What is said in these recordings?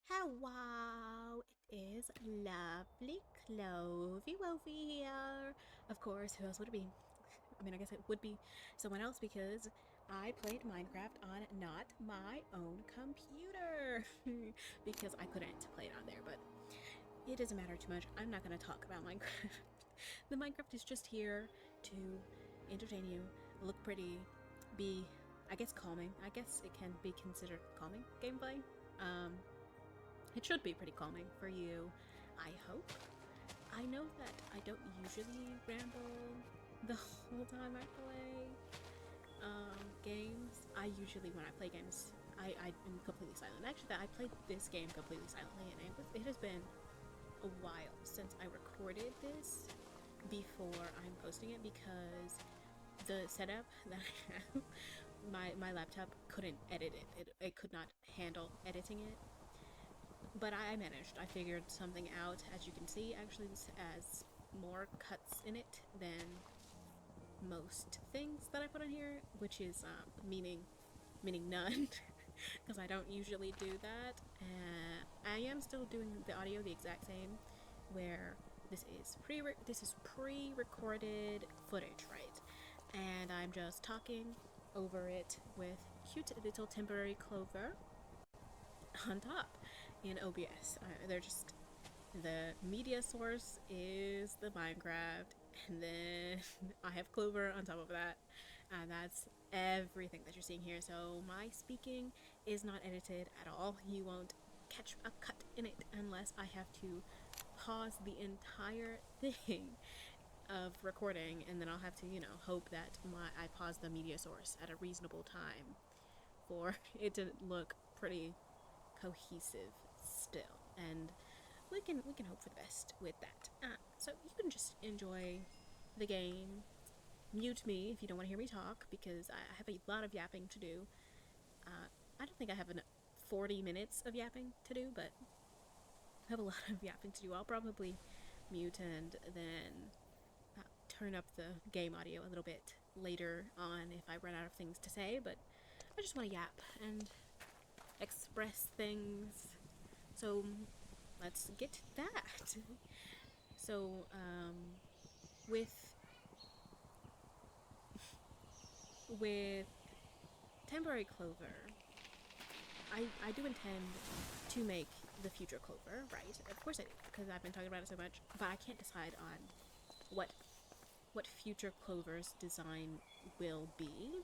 Hello, it is lovely Clovey Wovey here. Of course, who else would it be? I mean, I guess it would be someone else because I played Minecraft on not my own computer because I couldn't play it on there, but it doesn't matter too much. I'm not going to talk about Minecraft. The Minecraft is just here to entertain you, look pretty, be, I guess, calming. I guess it can be considered calming gameplay. Um, it should be pretty calming for you, I hope. I know that I don't usually ramble the whole time I play games. I usually, when I play games, I'm completely silent. Actually, I played this game completely silently, and it has been a while since I recorded this before I'm posting it because the setup that I have, my laptop couldn't edit it. It could not handle editing it, but I managed. I figured something out. As you can see, actually, this has more cuts in it than most things that I put on here, which is meaning none, because I don't usually do that. I am still doing the audio the exact same, where this is pre-recorded footage, right? And I'm just talking over it with cute little temporary clover on top in OBS. They're just the media source is the Minecraft, and then I have Clover on top of that, and that's everything that you're seeing here. So my speaking is not edited at all. You won't catch a cut in it unless I have to pause the entire thing of recording, and then I'll have to, hope that I pause the media source at a reasonable time for it to look pretty cohesive still, and we can hope for the best with that. So you can just enjoy the game. Mute me if you don't want to hear me talk because I have a lot of yapping to do. I don't think I have 40 minutes of yapping to do, but I have a lot of yapping to do. I'll probably mute and then turn up the game audio a little bit later on if I run out of things to say, but I just want to yap and express things. So let's get to that. So, with with temporary clover, I do intend to make the future clover, right? Of course I do, because I've been talking about it so much. But I can't decide on what future clover's design will be.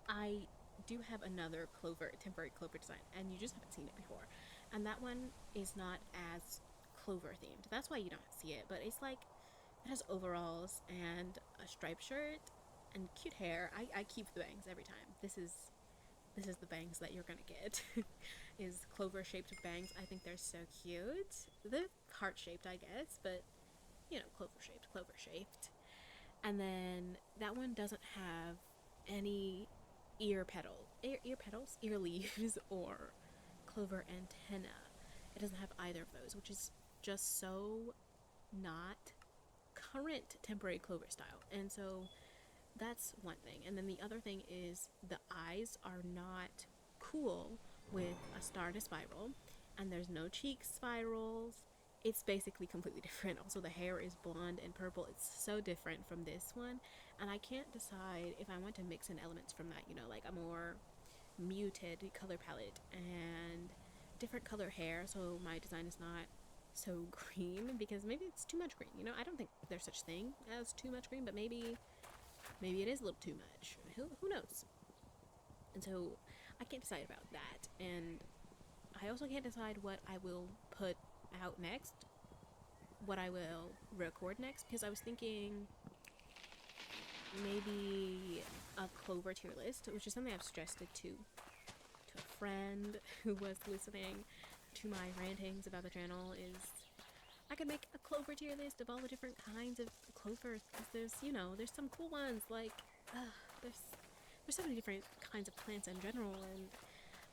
I do have another temporary clover design, and you just haven't seen it before. And that one is not as clover themed. That's why you don't see it, but it's like it has overalls and a striped shirt and cute hair. I keep the bangs every time. This is the bangs that you're gonna get. Is clover shaped bangs. I think they're so cute. They're heart shaped, I guess, but clover shaped. And then that one doesn't have any ear leaves, or clover antenna. It doesn't have either of those, which is just so not current temporary clover style. And so that's one thing. And then the other thing is the eyes are not cool with a star and a spiral, and there's no cheek spirals. It's basically completely different. Also, the hair is blonde and purple. It's so different from this one, and I can't decide if I want to mix in elements from that, like a more muted color palette and different color hair, so my design is not so green, because maybe it's too much green. I don't think there's such thing as too much green, but maybe it is a little too much. Who knows? And so I can't decide about that. And I also can't decide what I will put out next, what I will record next, because I was thinking maybe a clover tier list, which is something I've suggested to a friend who was listening to my rantings about the channel. Is I could make a clover tier list of all the different kinds of clovers, because there's some cool ones, like there's so many different kinds of plants in general, and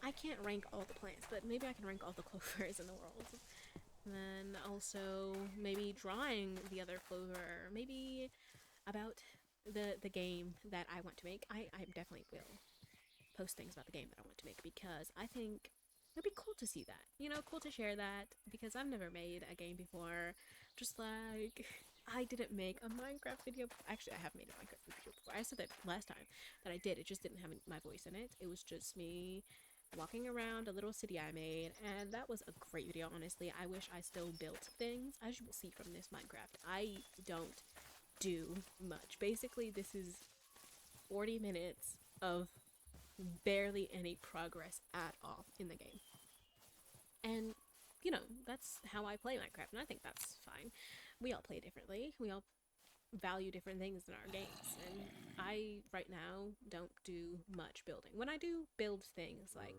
I can't rank all the plants, but maybe I can rank all the clovers in the world. And then also maybe drawing the other clover, maybe about the game that I want to make. I definitely will post things about the game that I want to make, because I think it'd be cool to see that. You know, cool to share that because I've never made a game before. Just like I didn't make a Minecraft video. Actually, I have made a Minecraft video before. I said that last time that I did. It just didn't have my voice in it. It was just me walking around a little city I made, and that was a great video, honestly. I wish I still built things. As you will see from this Minecraft, I don't do much. Basically, this is 40 minutes of barely any progress at all in the game. And, you know, that's how I play Minecraft, and I think that's fine. We all play differently. We all value different things in our games, and I right now don't do much building. When I do build things, like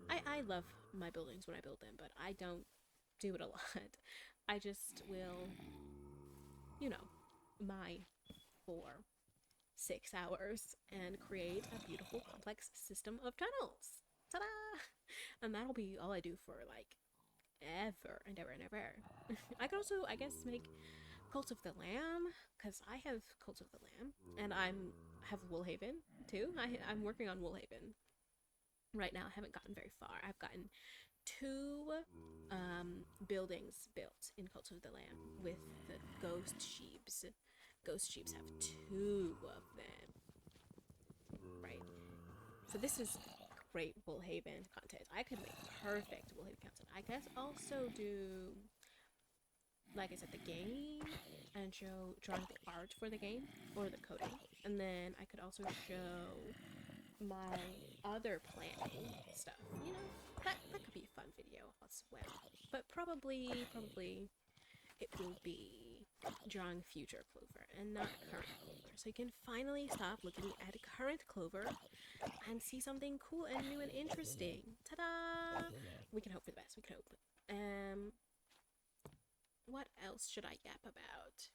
I love my buildings when I build them, but I don't do it a lot. I just will, you know, mine for 6 hours and create a beautiful complex system of tunnels. Ta-da! And that'll be all I do for like ever and ever and ever. I could also, I guess, make Cult of the Lamb, because I have Cult of the Lamb, and have Woolhaven too. I'm working on Woolhaven right now. I haven't gotten very far. I've gotten 2 buildings built in Cult of the Lamb with the ghost sheeps. Ghost sheeps have 2 of them, right? So this is great Woolhaven content. I could make perfect Woolhaven content. I guess also do, like I said, the game and show drawing the art for the game or the coding, and then I could also show my other planning stuff. You know, that could be a fun video as well. But probably it will be drawing future Clover and not current Clover. So you can finally stop looking at current Clover and see something cool and new and interesting. Ta-da! We can hope for the best. We can hope. What else should I yap about?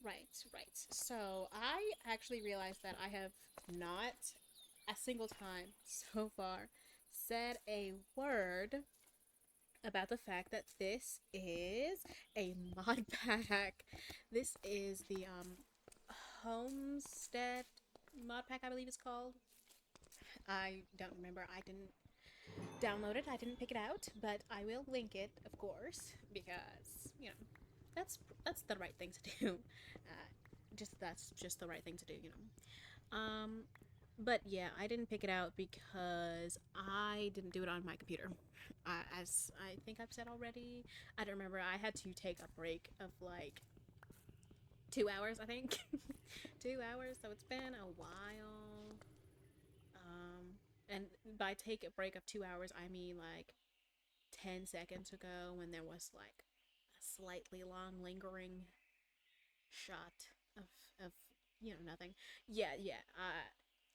Right. So I actually realized that I have not a single time so far said a word about the fact that this is a mod pack. This is the Homestead mod pack, I believe it's called. I don't remember. I didn't download it. I didn't pick it out, but I will link it, of course, because you know that's the right thing to do. That's just the right thing to do, you know. But yeah, I didn't pick it out because I didn't do it on my computer. As I think I've said already, I don't remember. I had to take a break of like 2 hours, I think. 2 hours, so it's been a while. And by take a break of 2 hours, I mean like 10 seconds ago when there was like a slightly long lingering shot of nothing. Yeah.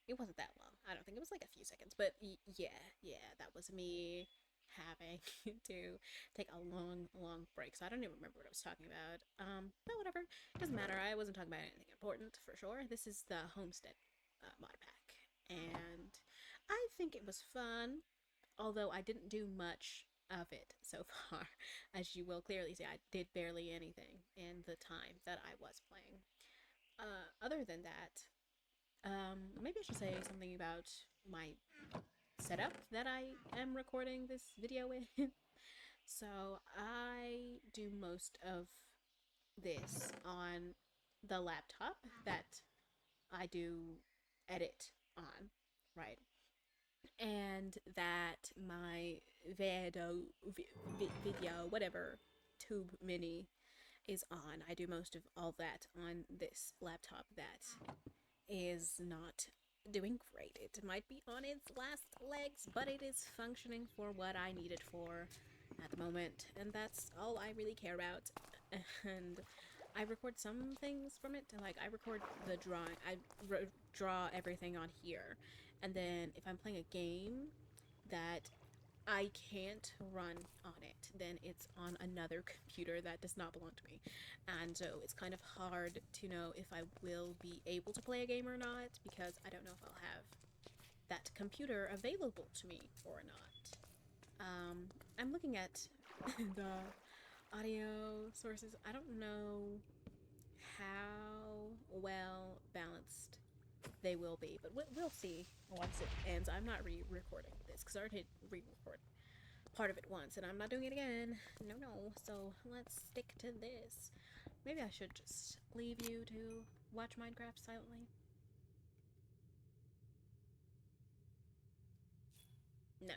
It wasn't that long. I don't think it was like a few seconds, but yeah, that was me having to take a long break. So I don't even remember what I was talking about. But whatever, it doesn't matter. I wasn't talking about anything important for sure. This is the Homestead mod pack, and I think it was fun, although I didn't do much of it so far. As you will clearly see, I did barely anything in the time that I was playing. Other than that, maybe I should say something about my setup that I am recording this video in. So I do most of this on the laptop that I do edit on, right? And that my video, whatever, tube mini is on. I do most of all that on this laptop that is not doing great. It might be on its last legs, but it is functioning for what I need it for at the moment, and that's all I really care about. And I record some things from it, like I record the drawing. I draw everything on here, and then if I'm playing a game that I can't run on it, then it's on another computer that does not belong to me. And so it's kind of hard to know if I will be able to play a game or not, because I don't know if I'll have that computer available to me or not. I'm looking at the audio sources. I don't know how well balanced they will be, but we'll see once it ends. I'm not re-recording this because I already re-record part of it once, and I'm not doing it again. No. So let's stick to this. Maybe I should just leave you to watch Minecraft silently. No.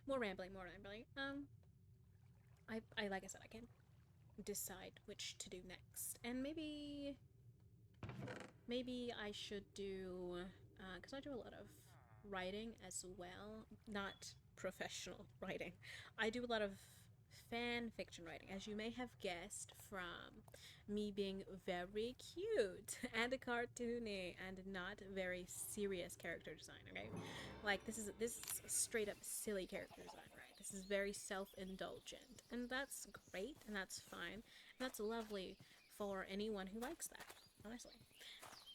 More rambling, more rambling. I like I said, I can decide which to do next, and maybe I should do, because I do a lot of writing as well, not professional writing. I do a lot of fan fiction writing, as you may have guessed from me being very cute and cartoony and not very serious character design. Okay, like this is straight up silly character design, right? This is very self-indulgent, and that's great, and that's fine, and that's lovely for anyone who likes that, honestly.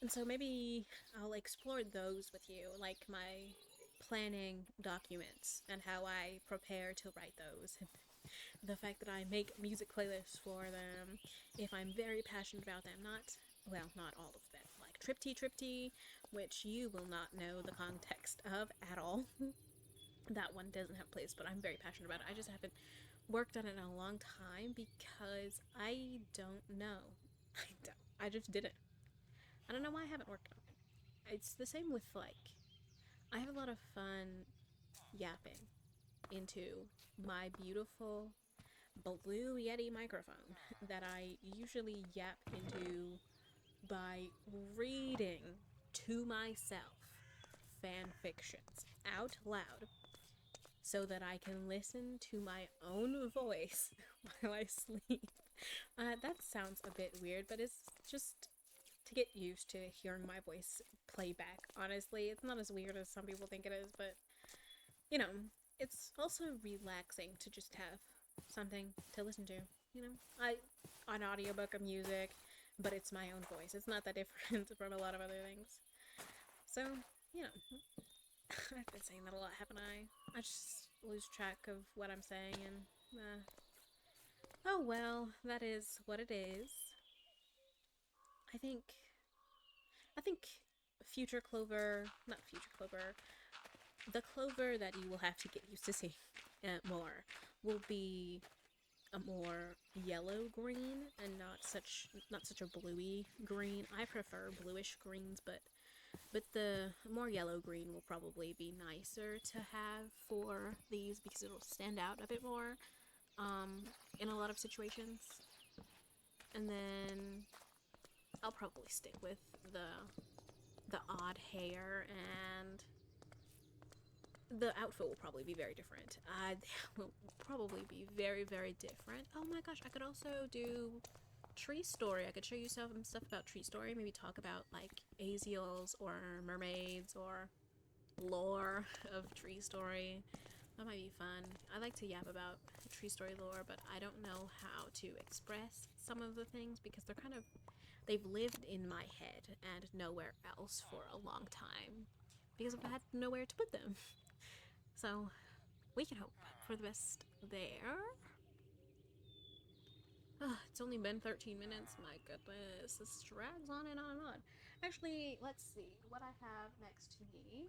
And so maybe I'll explore those with you, like my planning documents and how I prepare to write those, and the fact that I make music playlists for them, if I'm very passionate about them. Not all of them. Like Tripty, which you will not know the context of at all. That one doesn't have a place, but I'm very passionate about it. I just haven't worked on it in a long time because I don't know. I just didn't. I don't know why I haven't worked on it. It's the same with, like, I have a lot of fun yapping into my beautiful Blue Yeti microphone that I usually yap into by reading to myself fan fictions out loud so that I can listen to my own voice while I sleep. That sounds a bit weird, but it's just to get used to hearing my voice play back. Honestly, it's not as weird as some people think it is, but you know, it's also relaxing to just have something to listen to. You know, an audiobook of music, but it's my own voice. It's not that different from a lot of other things. So, you know, I've been saying that a lot, haven't I? I just lose track of what I'm saying, and oh well, that is what it is. I think I think future Clover, not future Clover, the Clover that you will have to get used to seeing more will be a more yellow green and not such a bluey green. I prefer bluish greens, but the more yellow green will probably be nicer to have for these because it'll stand out a bit more in a lot of situations. And then I'll probably stick with the odd hair, and the outfit will probably be very different. Will probably be very, very different. Oh my gosh, I could also do Tree Story. I could show you some stuff about Tree Story. Maybe talk about like Aziels or mermaids or lore of Tree Story. That might be fun. I like to yap about Tree Story lore, but I don't know how to express some of the things because they've lived in my head and nowhere else for a long time because I've had nowhere to put them. So we can hope for the best there. It's only been 13 minutes. My goodness, this drags on and on and on. Actually, let's see what I have next to me.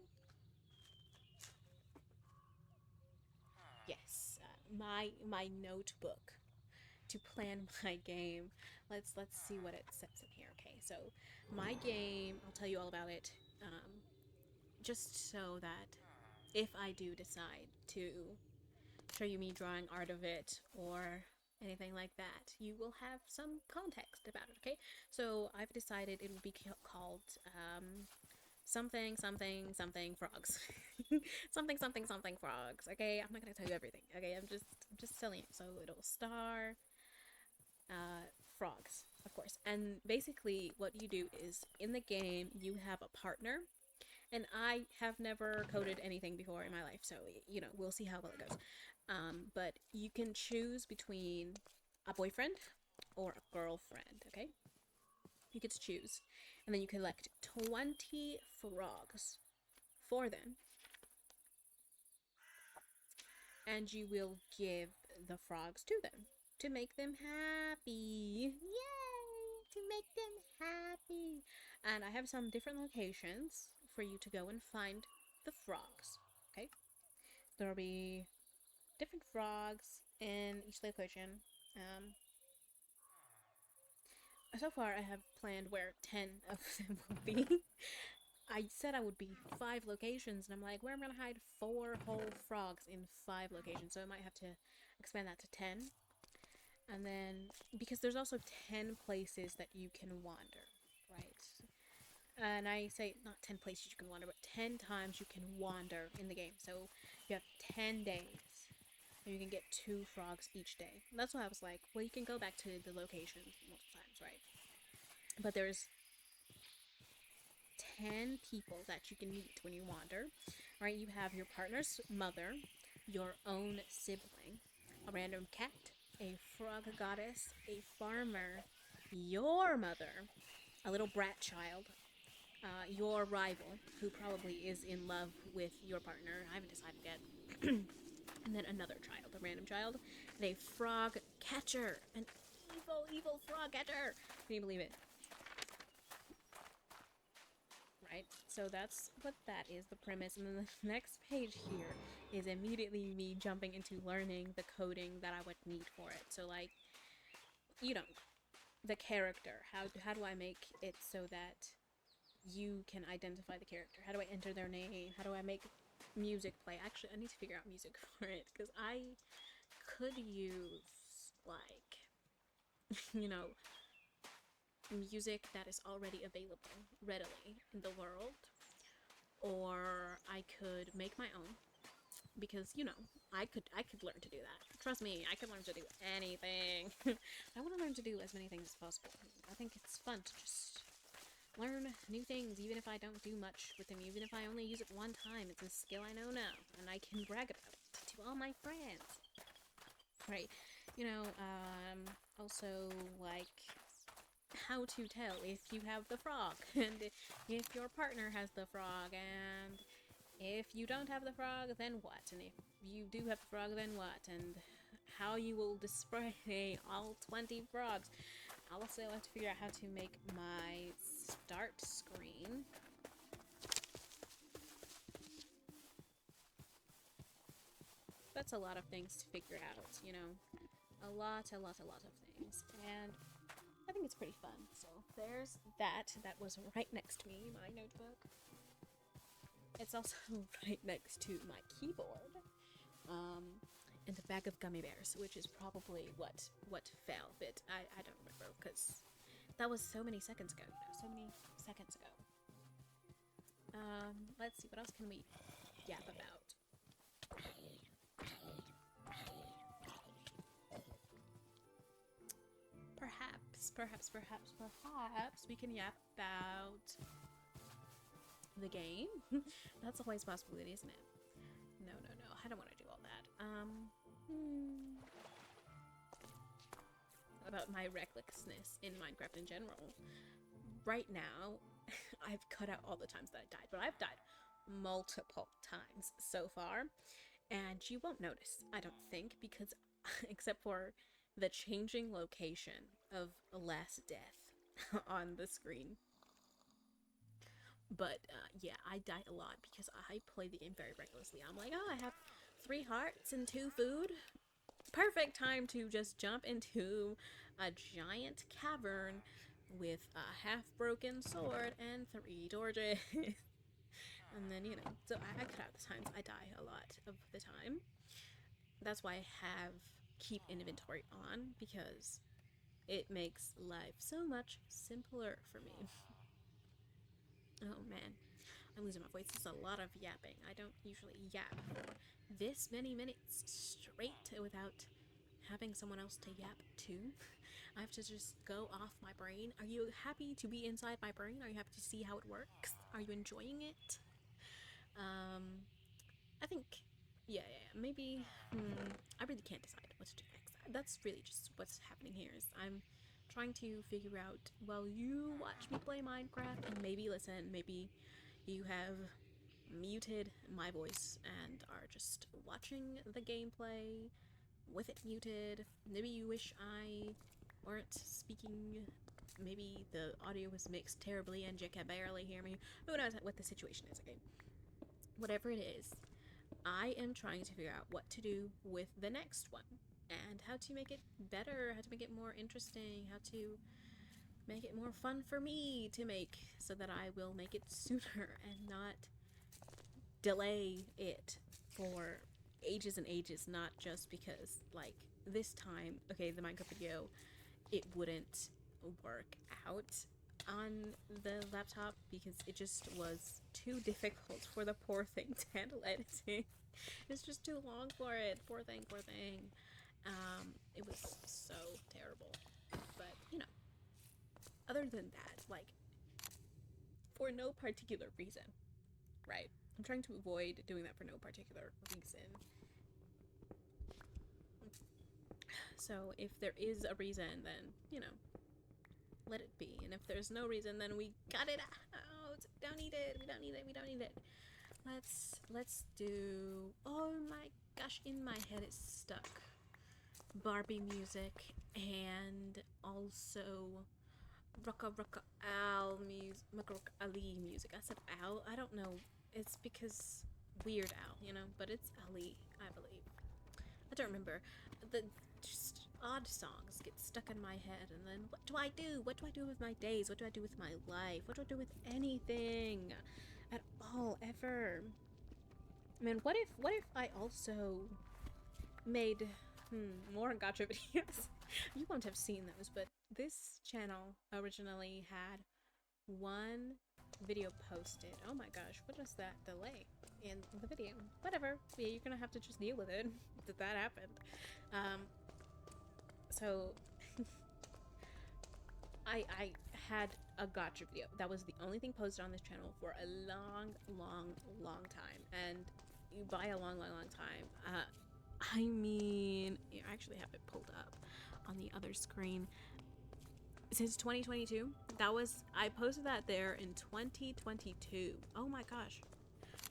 Yes, my notebook to plan my game. Let's see what it says in here. Okay, so my game, I'll tell you all about it. Just so that if I do decide to show you me drawing art of it or anything like that, you will have some context about it, okay? So I've decided it will be called something frogs. something frogs, okay? I'm not gonna tell you everything, okay? I'm just telling you. So it'll star frogs, of course. And basically what you do is in the game you have a partner, and I have never coded anything before in my life, so you know, we'll see how well it goes. But you can choose between a boyfriend or a girlfriend, okay? You get to choose. And then you collect 20 frogs for them. And you will give the frogs to them to make them happy. Yay! to make them happy. And I have some different locations for you to go and find the frogs. Okay? There'll be different frogs in each location. So far, I have planned where 10 of them will be. I said I would be 5 locations, and I'm like, where I'm gonna hide 4 whole frogs in 5 locations, so I might have to expand that to 10. And then, because there's also 10 places that you can wander, right? And I say not 10 places you can wander, but 10 times you can wander in the game. So you have 10 days. And you can get 2 frogs each day. And that's why I was like, well, you can go back to the location multiple times, right? But there's 10 people that you can meet when you wander, right? You have your partner's mother, your own sibling, a random cat, a frog goddess, a farmer, your mother, a little brat child, your rival, who probably is in love with your partner. I haven't decided yet. And then another child, a random child, and a frog catcher, an evil, evil frog catcher. Can you believe it? Right? So that's what that is, the premise. And then the next page here is immediately me jumping into learning the coding that I would need for it. So, like, you know, the character. How do I make it so that you can identify the character? How do I enter their name? How do I make music play? Actually, I need to figure out music for it, because I could use, like, you know, music that is already available readily in the world, or I could make my own, because, you know, I could learn to do that. Trust me, I could learn to do anything. I want to learn to do as many things as possible. I think it's fun to just learn new things, even if I don't do much with them, even if I only use it one time. It's a skill I know now, and I can brag about it to all my friends. Right, you know, also, like, how to tell if you have the frog, and if your partner has the frog, and if you don't have the frog, then what, and if you do have the frog, then what, and how you will display all 20 frogs. I also have to figure out how to make my start screen. That's a lot of things to figure out, you know. A lot of things. And I think it's pretty fun. So there's that. That was right next to me, my notebook. It's also right next to my keyboard. And a bag of gummy bears, which is probably what fell. But I don't remember, because that was so many seconds ago. So many seconds ago. Let's see, what else can we yap about? Perhaps we can yap about the game. That's always a possibility, isn't it? No, I don't want to do all that. About my recklessness in Minecraft in general. Right now, I've cut out all the times that I died, but I've died multiple times so far, and you won't notice, I don't think, because except for the changing location of last death on the screen. But yeah, I die a lot because I play the game very recklessly. I'm like, oh, I have 3 hearts and 2 food. Perfect time to just jump into a giant cavern with a half-broken sword and 3 torches. And then, you know, so I cut out the times I die a lot of the time. That's why I have keep inventory on, because it makes life so much simpler for me. Oh man, I'm losing my voice. This is a lot of yapping. I don't usually yap for this many minutes straight without having someone else to yap to. I have to just go off my brain. Are you happy to be inside my brain? Are you happy to see how it works? Are you enjoying it? I think, yeah, maybe, I really can't decide what to do next. That's really just what's happening here, is I'm trying to figure out, well, you watch me play Minecraft and maybe listen, maybe you have muted my voice and are just watching the gameplay with it muted. Maybe you wish I weren't speaking maybe the audio was mixed terribly and you can barely hear me. Who knows what the situation is, okay? Whatever it is, I am trying to figure out what to do with the next one and how to make it better, how to make it more interesting, how to make it more fun for me to make so that I will make it sooner and not delay it for ages and ages, not just because, like, this time, okay, the Minecraft video, it wouldn't work out on the laptop because it just was too difficult for the poor thing to handle editing. It's just too long for it. Poor thing, poor thing. It was so terrible. But, you know, other than that, like, for no particular reason, right? I'm trying to avoid doing that for no particular reason. So if there is a reason, then, you know, let it be. And if there's no reason, then we cut it out. We don't need it. We don't need it. We don't need it. Let's do... Oh my gosh, in my head it's stuck. Barbie music and also Rucka Ali music. I said Al. I don't know. It's because Weird Al, you know, but it's Ali, I believe. I don't remember. The just odd songs get stuck in my head, and then what do I do? What do I do with my days? What do I do with my life? What do I do with anything at all ever? Man, what if I also made more gacha videos? You won't have seen those, but this channel originally had one video posted. Oh my gosh, what is that delay in the video? Whatever. Yeah, you're gonna have to just deal with it that happened. So I had a gacha video. That was the only thing posted on this channel for a long time. And by a long time, I mean, I actually have it pulled up on the other screen. Since 2022, I posted that there in 2022. Oh my gosh.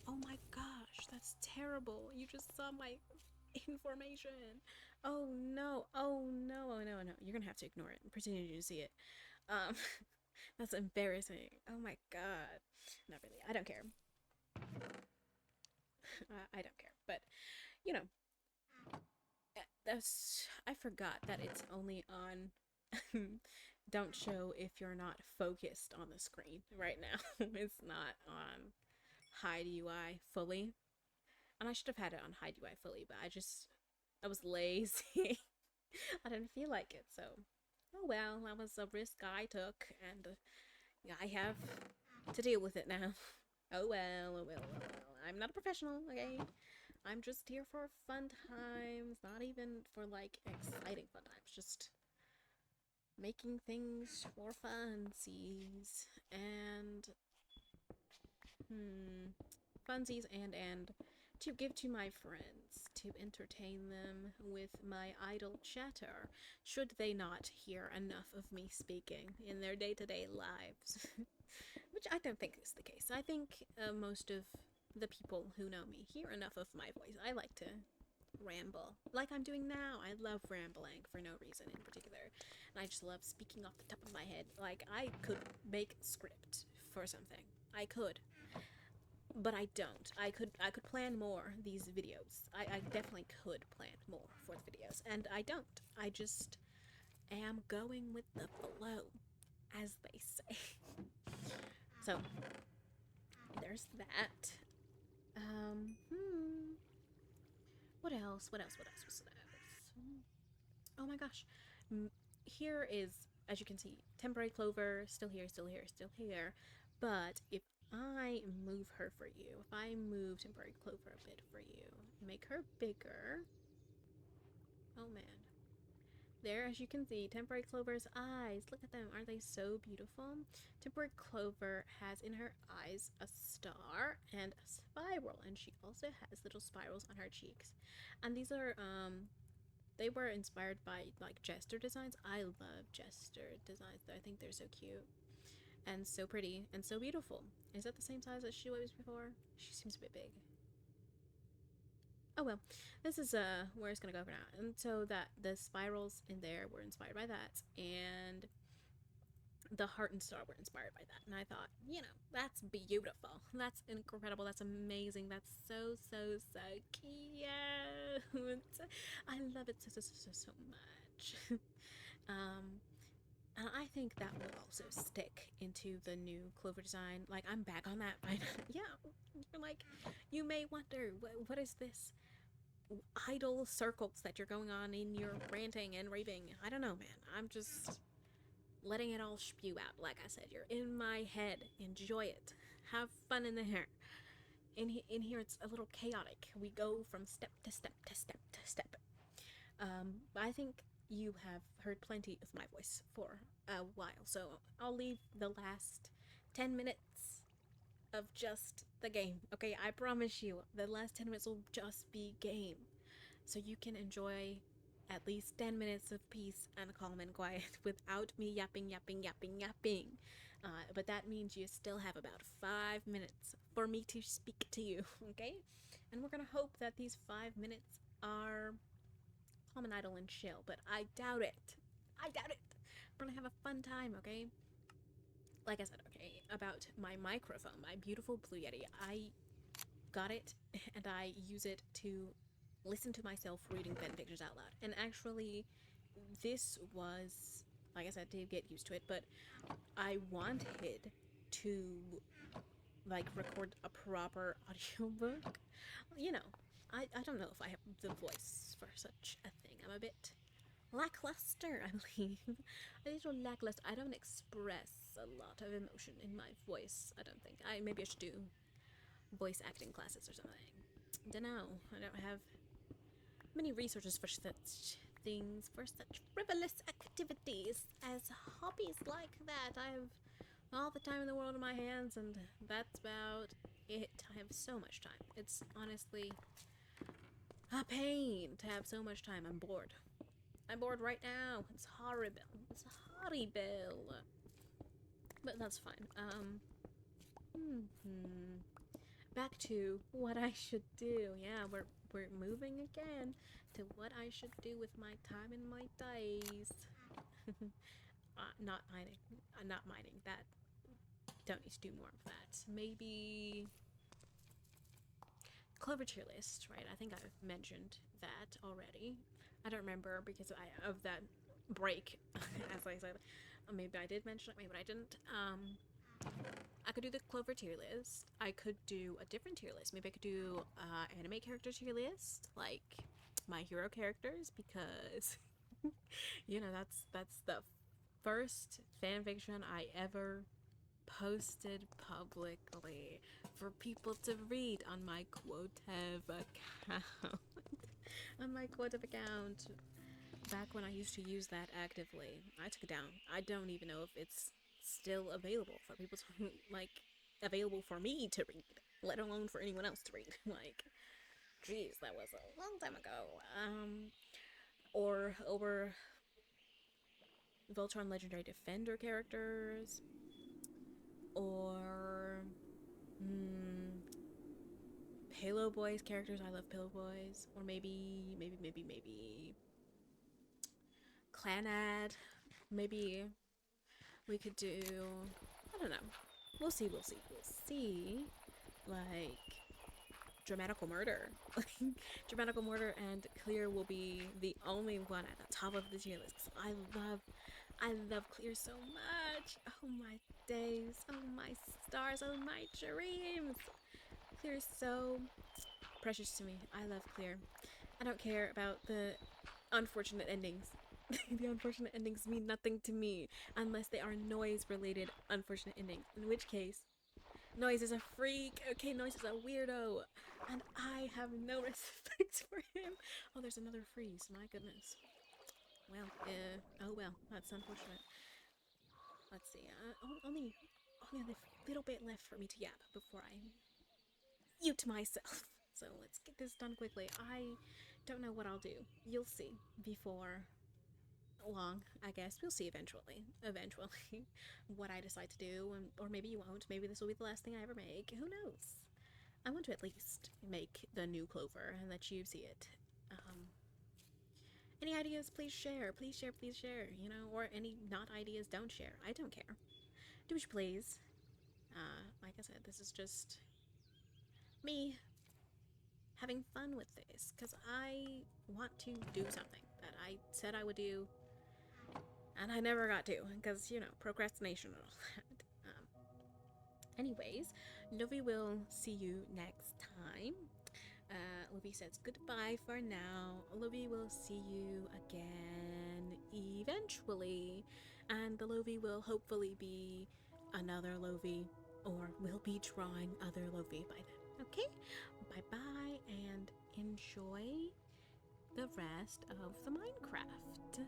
Oh my gosh, that's terrible. You just saw my information. Oh no, oh no, oh no, no. You're gonna have to ignore it and pretend you didn't see it. That's embarrassing. Oh my god. Not really. I don't care. I don't care. But, you know, I forgot that it's only on don't show if you're not focused on the screen right now. It's not on hide UI fully. And I should have had it on hide UI fully, but I was lazy. I didn't feel like it, so oh well, that was a risk I took, and I have to deal with it now. Oh well, oh well, oh well. I'm not a professional, okay? I'm just here for fun times, not even for like exciting fun times, just making things for funsies and funsies and to give to my friends, to entertain them with my idle chatter, should they not hear enough of me speaking in their day-to-day lives. Which I don't think is the case. I think most of the people who know me hear enough of my voice. I like to ramble, like I'm doing now. I love rambling for no reason in particular, and I just love speaking off the top of my head. Like, I could make a script for something. I could. But I don't. I could plan more these videos. I definitely could plan more for the videos. And I don't. I just am going with the flow, as they say. So, there's that. What else? What else? Oh my gosh. Here is, as you can see, temporary clover, still here. But if I move her for you, if I move temporary clover a bit for you, make her bigger. Oh man. There, as you can see, temporary clover's eyes. Look at them. Aren't they so beautiful? Temporary clover has in her eyes a star and a spiral, and she also has little spirals on her cheeks. And these are, they were inspired by, like, Jester designs. I love Jester designs. I think they're so cute. And so pretty. And so beautiful. Is that the same size as she was before? She seems a bit big. Oh well, this is where it's gonna go for now. And so that the spirals in there were inspired by that, and the heart and star were inspired by that. And I thought, that's beautiful. That's incredible. That's amazing. That's so, so, so cute. I love it so, so, so, so, so much. um, and I think that will also stick into the new Clover design. Like, I'm back on that. Yeah. Like, you may wonder, what is this idle circles that you're going on in your ranting and raving? I don't know, man. I'm just letting it all spew out. Like I said, you're in my head. Enjoy it. Have fun in there. In here, it's a little chaotic. We go from step to step to step to step. I think you have heard plenty of my voice for a while, so I'll leave the last 10 minutes of just the game. Okay, I promise you, the last 10 minutes will just be game. So you can enjoy at least 10 minutes of peace and calm and quiet without me yapping, yapping, yapping, yapping. But that means you still have about 5 minutes for me to speak to you, okay? And we're gonna hope that these 5 minutes are calm and idle and chill, but I doubt it. I doubt it. We're gonna have a fun time, okay? Like I said, okay, about my microphone, my beautiful Blue Yeti, I got it and I use it to listen to myself reading fanfictions out loud. And actually, this was, like I said, to get used to it, but I wanted to, like, record a proper audiobook. I don't know if I have the voice for such a thing. I'm a bit lackluster, I believe. A little lackluster. I don't express a lot of emotion in my voice, I don't think. Maybe I should do voice acting classes or something. Dunno. I don't have many resources for such things, for such frivolous activities as hobbies like that. I have all the time in the world in my hands, and that's about it. I have so much time. It's honestly a pain to have so much time. I'm bored. I'm bored right now. It's horrible. It's horrible. But that's fine. Back to what I should do. Yeah, we're moving again to what I should do with my time and my days. Not mining. Not mining. That. Don't need to do more of that. Maybe Clover tier list, right? I think I've mentioned that already. I don't remember because of that break, as I said. Maybe I did mention it, maybe I didn't. I could do the Clover tier list. I could do a different tier list. Maybe I could do anime character tier list, like my hero characters, because that's the first fanfiction I ever posted publicly for people to read on my Quotev account. On my Quotev account, back when I used to use that actively. I took it down. I don't even know if it's still available for people to, like, available for me to read, let alone for anyone else to read. Like, jeez, that was a long time ago. Or over Voltron Legendary Defender characters, or Pillow Boys characters. I love Pillow Boys. Or maybe Clanad. Maybe we could do, I don't know. We'll see. Like, Dramatical Murder. Dramatical Murder and Clear will be the only one at the top of the tier list. I love Clear so much. Oh my days. Oh my stars. Oh my dreams. Clear is so precious to me. I love Clear. I don't care about the unfortunate endings. The unfortunate endings mean nothing to me unless they are noise-related unfortunate endings. In which case, Noise is a freak. Okay, Noise is a weirdo. And I have no respect for him. Oh, there's another freeze. My goodness. Well, oh well. That's unfortunate. Let's see. Only a little bit left for me to yap before I mute myself. So let's get this done quickly. I don't know what I'll do. You'll see before long, I guess. We'll see eventually what I decide to do, or maybe you won't. Maybe this will be the last thing I ever make. Who knows? I want to at least make the new Clover and let you see it. Any ideas, please share. Please share, please share. You know, or any not ideas, don't share. I don't care. Do what you please. Like I said, this is just me having fun with this because I want to do something that I said I would do and I never got to because, you know, procrastination and all that. Anyways, Novi will see you next time. Lovie says goodbye for now. Lovie will see you again eventually, and the Lovie will hopefully be another Lovie, or will be drawing other Lovie by then. Okay? Bye bye, and enjoy the rest of the Minecraft.